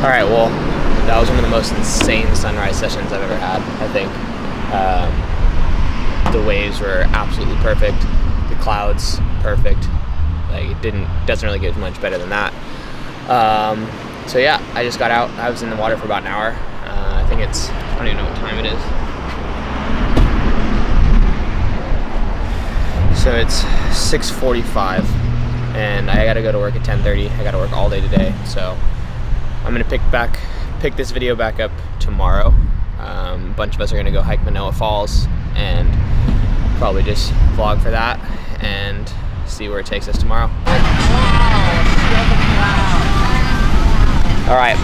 All right, well, that was one of the most insane sunrise sessions I've ever had, I think. The waves were absolutely perfect. The clouds, perfect. Like, doesn't really get much better than that. So yeah, I just got out. I was in the water for about an hour. I think it's, I don't even know what time it is. So it's 6:45 and I gotta go to work at 10:30. I gotta work all day today. So I'm gonna pick this video back up tomorrow. A bunch of us are gonna go hike Manoa Falls and probably just vlog for that and see where it takes us tomorrow. All right,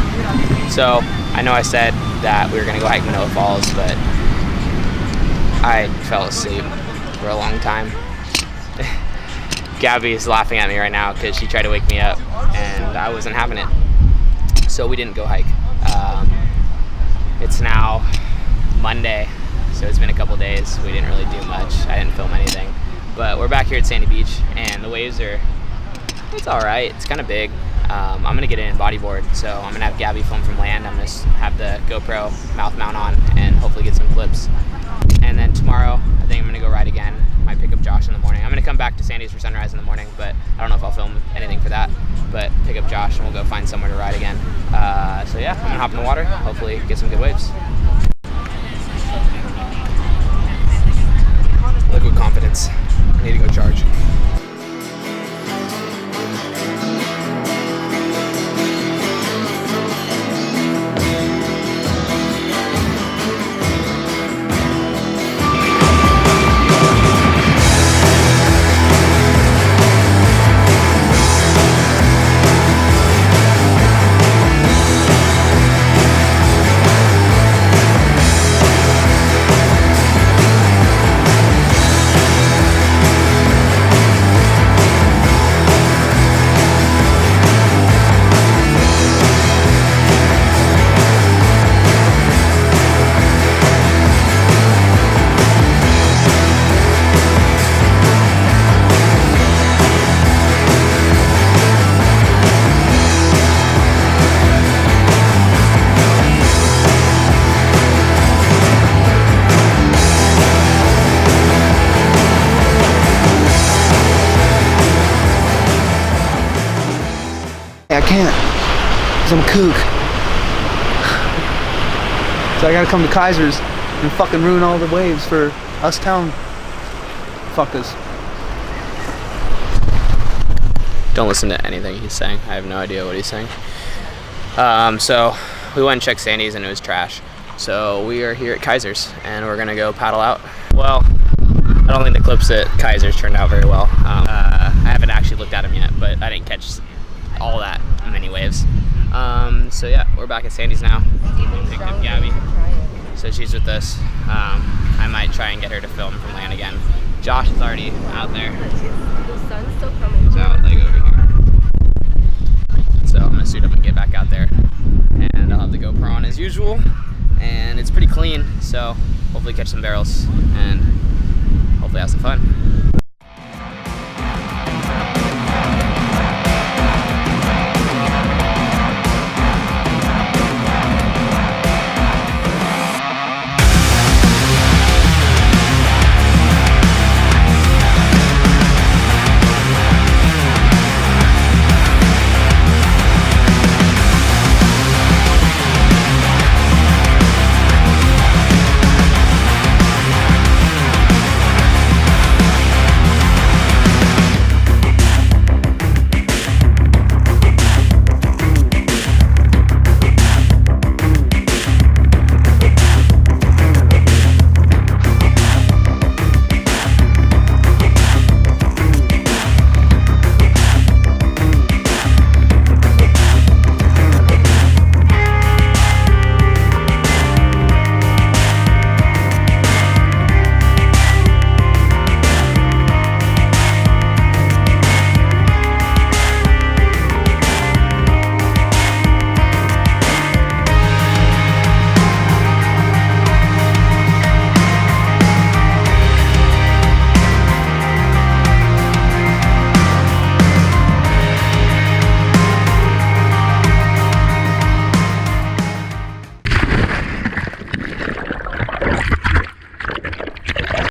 so I know I said that we were gonna go hike Manoa Falls, but I fell asleep for a long time. Gabby is laughing at me right now because she tried to wake me up and I wasn't having it. So we didn't go hike. It's now Monday, so it's been a couple days. We didn't really do much. I didn't film anything. But we're back here at Sandy Beach and the waves are, it's all right. It's kind of big. I'm gonna get in bodyboard, so I'm gonna have Gabby film from land. I'm gonna have the GoPro mouth mount on and hopefully get some clips. And then tomorrow, I think I'm gonna go ride again. Might pick up Josh in the morning. I'm gonna come back to Sandy's for sunrise in the morning, but I don't know if I'll film anything for that. But pick up Josh and we'll go find somewhere to ride again. So yeah, I'm gonna hop in the water, hopefully get some good waves. Liquid confidence. I need to go charge. I can't, because I'm a kook. So I gotta come to Kaiser's and fucking ruin all the waves for us town fuckers. Don't listen to anything he's saying. I have no idea what he's saying. So we went and checked Sandy's and it was trash. So we are here at Kaiser's and we're gonna go paddle out. Well, I don't think the clips at Kaiser's turned out very well. I haven't actually looked at them yet, but I didn't catch all that many waves. So yeah, we're back at Sandy's now. Picked up Gabby, so she's with us. I might try and get her to film from land again. Josh is already out there. The sun's still coming. He's out like over here. So I'm gonna suit up and get back out there, and I'll have the GoPro on as usual. And it's pretty clean, so hopefully catch some barrels and hopefully have some fun.